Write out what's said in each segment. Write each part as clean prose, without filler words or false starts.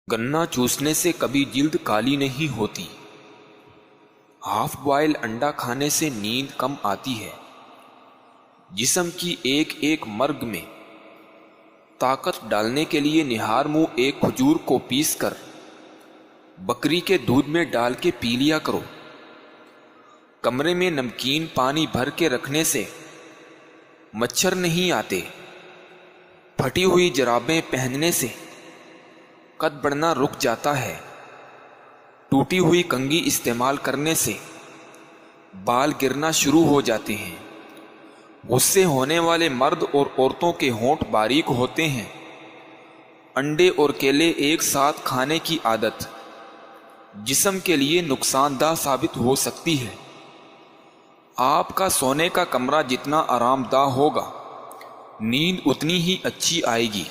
گنا چوسنے سے کبھی جلد کالی نہیں ہوتی۔ ہاف بوائل انڈا کھانے سے نیند کم آتی ہے۔ جسم کی ایک ایک مرگ میں طاقت ڈالنے کے لیے نہار منہ ایک کھجور کو پیس کر بکری کے دودھ میں ڈال کے پی لیا کرو۔ کمرے میں نمکین پانی بھر کے رکھنے سے مچھر نہیں آتے۔ پھٹی ہوئی جرابیں پہننے سے قد بڑھنا رک جاتا ہے۔ ٹوٹی ہوئی کنگھی استعمال کرنے سے بال گرنا شروع ہو جاتے ہیں۔ غصے ہونے والے مرد اور عورتوں کے ہونٹ باریک ہوتے ہیں۔ انڈے اور کیلے ایک ساتھ کھانے کی عادت جسم کے لیے نقصان دہ ثابت ہو سکتی ہے۔ آپ کا سونے کا کمرہ جتنا آرام دہ ہوگا، نیند اتنی ہی اچھی آئے گی۔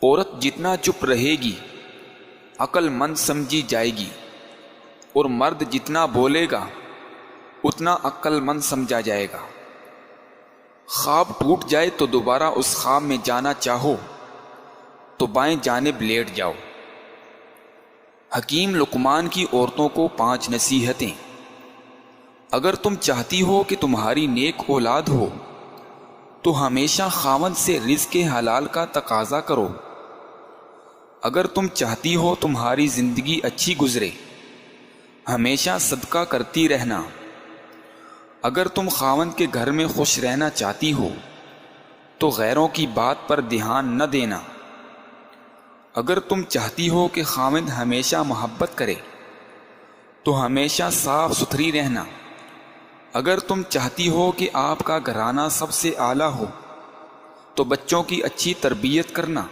عورت جتنا چپ رہے گی، عقل مند سمجھی جائے گی، اور مرد جتنا بولے گا اتنا عقل مند سمجھا جائے گا۔ خواب ٹوٹ جائے تو دوبارہ اس خواب میں جانا چاہو تو بائیں جانب لیٹ جاؤ۔ حکیم لقمان کی عورتوں کو 5 نصیحتیں۔ اگر تم چاہتی ہو کہ تمہاری نیک اولاد ہو تو ہمیشہ خاوند سے رزق حلال کا تقاضا کرو۔ اگر تم چاہتی ہو تمہاری زندگی اچھی گزرے، ہمیشہ صدقہ کرتی رہنا۔ اگر تم خاوند کے گھر میں خوش رہنا چاہتی ہو تو غیروں کی بات پر دھیان نہ دینا۔ اگر تم چاہتی ہو کہ خاوند ہمیشہ محبت کرے تو ہمیشہ صاف ستھری رہنا۔ اگر تم چاہتی ہو کہ آپ کا گھرانہ سب سے اعلیٰ ہو تو بچوں کی اچھی تربیت کرنا۔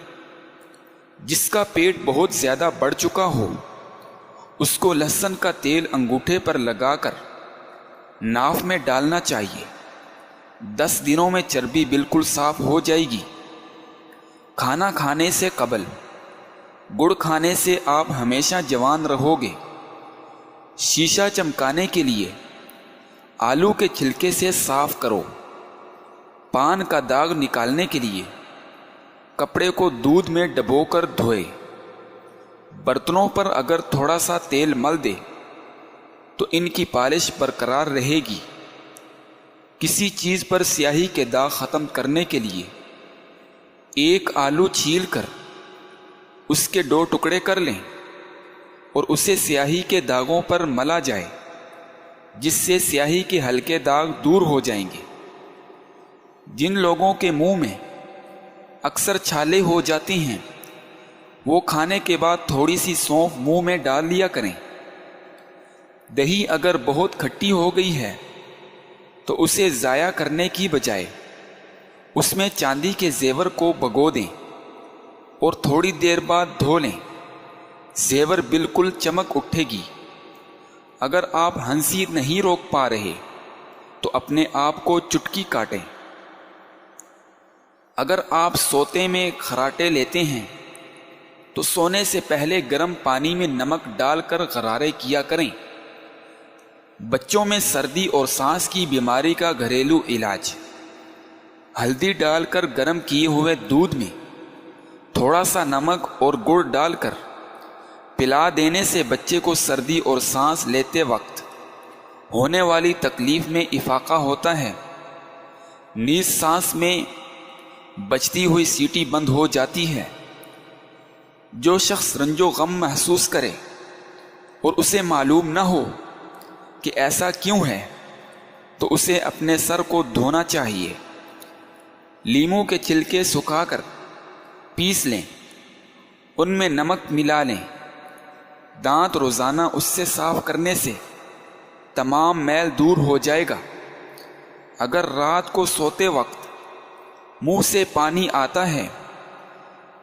جس کا پیٹ بہت زیادہ بڑھ چکا ہو، اس کو لہسن کا تیل انگوٹھے پر لگا کر ناف میں ڈالنا چاہیے۔ 10 دنوں میں چربی بالکل صاف ہو جائے گی۔ کھانا کھانے سے قبل گڑ کھانے سے آپ ہمیشہ جوان رہو گے۔ شیشہ چمکانے کے لیے آلو کے چھلکے سے صاف کرو۔ پان کا داغ نکالنے کے لیے کپڑے کو دودھ میں ڈبو کر دھوئے۔ برتنوں پر اگر تھوڑا سا تیل مل دے تو ان کی پالش برقرار رہے گی۔ کسی چیز پر سیاہی کے داغ ختم کرنے کے لیے ایک آلو چھیل کر اس کے 2 ٹکڑے کر لیں اور اسے سیاہی کے داغوں پر ملا جائے، جس سے سیاہی کے ہلکے داغ دور ہو جائیں گے۔ جن لوگوں کے منہ میں اکثر چھالے ہو جاتی ہیں، وہ کھانے کے بعد تھوڑی سی سونف منہ میں ڈال لیا کریں۔ دہی اگر بہت کھٹی ہو گئی ہے تو اسے ضائع کرنے کی بجائے اس میں چاندی کے زیور کو بھگو دیں اور تھوڑی دیر بعد دھو لیں۔ زیور بالکل چمک اٹھے گی۔ اگر آپ ہنسی نہیں روک پا رہے تو اپنے آپ کو چٹکی کاٹیں۔ اگر آپ سوتے میں خراٹے لیتے ہیں تو سونے سے پہلے گرم پانی میں نمک ڈال کر غرارے کیا کریں۔ بچوں میں سردی اور سانس کی بیماری کا گھریلو علاج: ہلدی ڈال کر گرم کیے ہوئے دودھ میں تھوڑا سا نمک اور گڑ ڈال کر پلا دینے سے بچے کو سردی اور سانس لیتے وقت ہونے والی تکلیف میں افاقہ ہوتا ہے۔ نیز سانس میں بچتی ہوئی سیٹی بند ہو جاتی ہے۔ جو شخص رنج و غم محسوس کرے اور اسے معلوم نہ ہو کہ ایسا کیوں ہے تو اسے اپنے سر کو دھونا چاہیے۔ لیموں کے چھلکے سکھا کر پیس لیں، ان میں نمک ملا لیں۔ دانت روزانہ اس سے صاف کرنے سے تمام میل دور ہو جائے گا۔ اگر رات کو سوتے وقت منہ سے پانی آتا ہے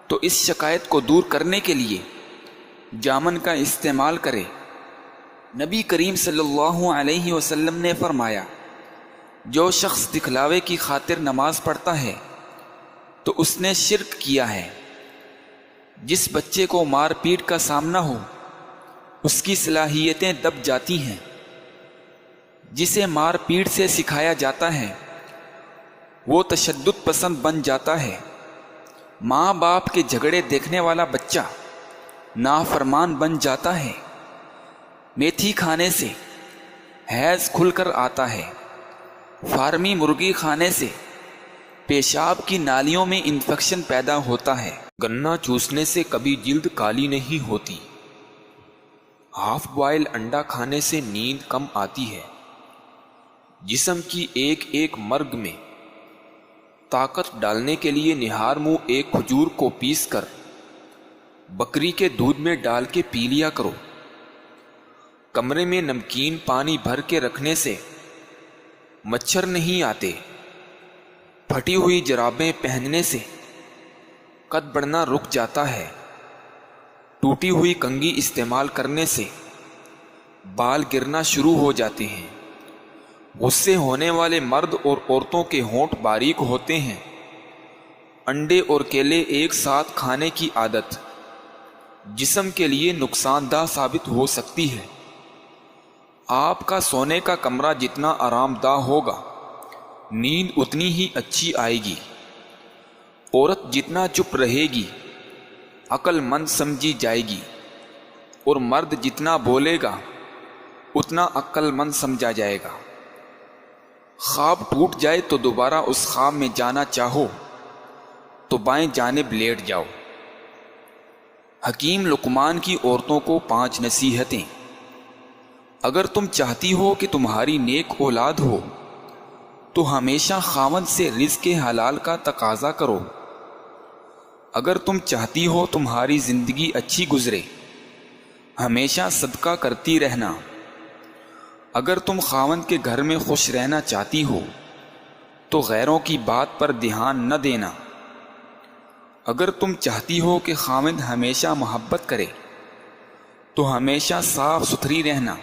تو اس شکایت کو دور کرنے کے لیے جامن کا استعمال کرے۔ نبی کریم صلی اللہ علیہ وسلم نے فرمایا، جو شخص دکھلاوے کی خاطر نماز پڑھتا ہے تو اس نے شرک کیا ہے۔ جس بچے کو مار پیٹ کا سامنا ہو، اس کی صلاحیتیں دب جاتی ہیں۔ جسے مار پیٹ سے سکھایا جاتا ہے وہ تشدد پسند بن جاتا ہے۔ ماں باپ کے جھگڑے دیکھنے والا بچہ نافرمان بن جاتا ہے۔ میتھی کھانے سے حیض کھل کر آتا ہے۔ فارمی مرغی کھانے سے پیشاب کی نالیوں میں انفیکشن پیدا ہوتا ہے۔ گنا چوسنے سے کبھی جلد کالی نہیں ہوتی۔ ہاف بوائل انڈا کھانے سے نیند کم آتی ہے۔ جسم کی ایک ایک مرگ میں طاقت ڈالنے کے لیے نہار منہ ایک کھجور کو پیس کر بکری کے دودھ میں ڈال کے پی لیا کرو۔ کمرے میں نمکین پانی بھر کے رکھنے سے مچھر نہیں آتے۔ پھٹی ہوئی جرابیں پہننے سے قد بڑھنا رک جاتا ہے۔ ٹوٹی ہوئی کنگھی استعمال کرنے سے بال گرنا شروع ہو جاتے ہیں۔ غصے ہونے والے مرد اور عورتوں کے ہونٹ باریک ہوتے ہیں۔ انڈے اور کیلے ایک ساتھ کھانے کی عادت جسم کے لیے نقصان دہ ثابت ہو سکتی ہے۔ آپ کا سونے کا کمرہ جتنا آرام دہ ہوگا نیند اتنی ہی اچھی آئے گی۔ عورت جتنا چپ رہے گی عقل مند سمجھی جائے گی، اور مرد جتنا بولے گا اتنا عقل مند سمجھا جائے گا۔ خواب ٹوٹ جائے تو دوبارہ اس خواب میں جانا چاہو تو بائیں جانب لیٹ جاؤ۔ حکیم لقمان کی عورتوں کو 5 نصیحتیں۔ اگر تم چاہتی ہو کہ تمہاری نیک اولاد ہو تو ہمیشہ خاوند سے رزق حلال کا تقاضا کرو۔ اگر تم چاہتی ہو تمہاری زندگی اچھی گزرے ہمیشہ صدقہ کرتی رہنا۔ اگر تم خاوند کے گھر میں خوش رہنا چاہتی ہو تو غیروں کی بات پر دھیان نہ دینا۔ اگر تم چاہتی ہو کہ خاوند ہمیشہ محبت کرے تو ہمیشہ صاف ستھری رہنا۔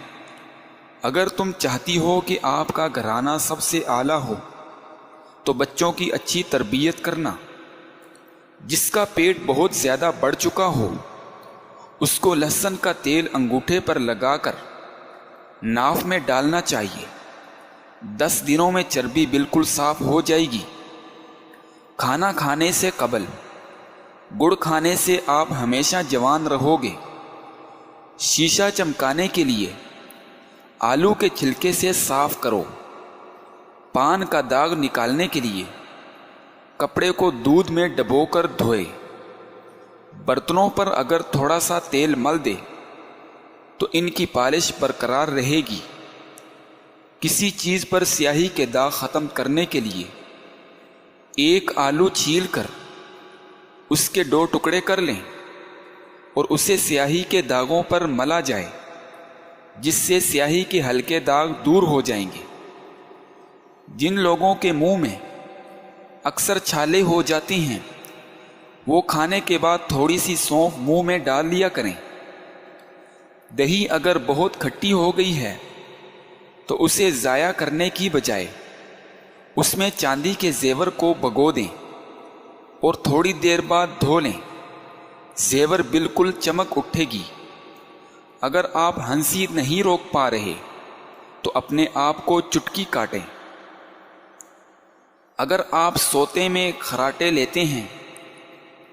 اگر تم چاہتی ہو کہ آپ کا گھرانہ سب سے اعلیٰ ہو تو بچوں کی اچھی تربیت کرنا۔ جس کا پیٹ بہت زیادہ بڑھ چکا ہو اس کو لہسن کا تیل انگوٹھے پر لگا کر ناف میں ڈالنا چاہیے۔ 10 دنوں میں چربی بالکل صاف ہو جائے گی۔ کھانا کھانے سے قبل گڑ کھانے سے آپ ہمیشہ جوان رہو گے۔ شیشہ چمکانے کے لیے آلو کے چھلکے سے صاف کرو۔ پان کا داغ نکالنے کے لیے کپڑے کو دودھ میں ڈبو کر دھوئے۔ برتنوں پر اگر تھوڑا سا تیل مل دے تو ان کی پالش برقرار رہے گی۔ کسی چیز پر سیاہی کے داغ ختم کرنے کے لیے ایک آلو چھیل کر اس کے 2 ٹکڑے کر لیں اور اسے سیاہی کے داغوں پر ملا جائے، جس سے سیاہی کے ہلکے داغ دور ہو جائیں گے۔ جن لوگوں کے منہ میں اکثر چھالے ہو جاتی ہیں وہ کھانے کے بعد تھوڑی سی سونف منہ میں ڈال لیا کریں۔ دہی اگر بہت کھٹی ہو گئی ہے تو اسے ضائع کرنے کی بجائے اس میں چاندی کے زیور کو بھگو دیں اور تھوڑی دیر بعد دھو لیں۔ زیور بالکل چمک اٹھے گی۔ اگر آپ ہنسی نہیں روک پا رہے تو اپنے آپ کو چٹکی کاٹیں۔ اگر آپ سوتے میں خراٹے لیتے ہیں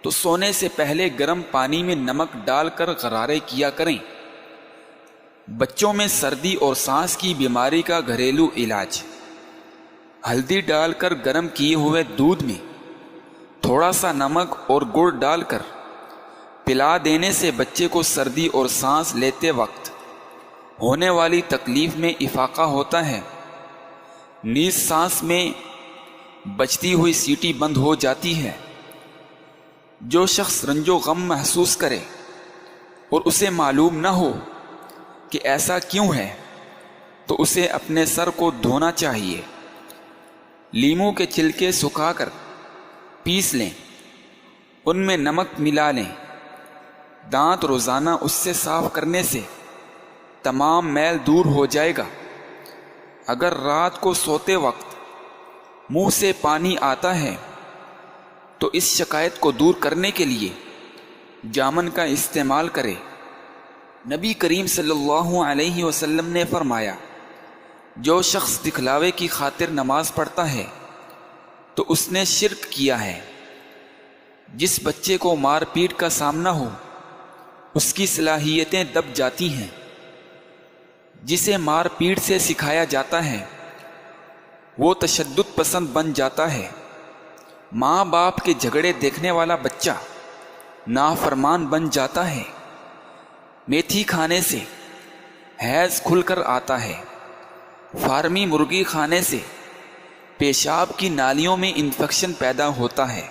تو سونے سے پہلے گرم پانی میں نمک ڈال کر غرارے کیا کریں۔ بچوں میں سردی اور سانس کی بیماری کا گھریلو علاج: ہلدی ڈال کر گرم کیے ہوئے دودھ میں تھوڑا سا نمک اور گڑ ڈال کر پلا دینے سے بچے کو سردی اور سانس لیتے وقت ہونے والی تکلیف میں افاقہ ہوتا ہے۔ نیز سانس میں بچتی ہوئی سیٹی بند ہو جاتی ہے۔ جو شخص رنج و غم محسوس کرے اور اسے معلوم نہ ہو کہ ایسا کیوں ہے تو اسے اپنے سر کو دھونا چاہیے۔ لیموں کے چھلکے سکھا کر پیس لیں، ان میں نمک ملا لیں۔ دانت روزانہ اس سے صاف کرنے سے تمام میل دور ہو جائے گا۔ اگر رات کو سوتے وقت منہ سے پانی آتا ہے تو اس شکایت کو دور کرنے کے لیے جامن کا استعمال کرے۔ نبی کریم صلی اللہ علیہ وسلم نے فرمایا، جو شخص دکھلاوے کی خاطر نماز پڑھتا ہے تو اس نے شرک کیا ہے۔ جس بچے کو مار پیٹ کا سامنا ہو اس کی صلاحیتیں دب جاتی ہیں۔ جسے مار پیٹ سے سکھایا جاتا ہے وہ تشدد پسند بن جاتا ہے۔ ماں باپ کے جھگڑے دیکھنے والا بچہ نافرمان بن جاتا ہے۔ میتھی کھانے سے حیض کھل کر آتا ہے۔ فارمی مرغی کھانے سے پیشاب کی نالیوں میں انفیکشن پیدا ہوتا ہے۔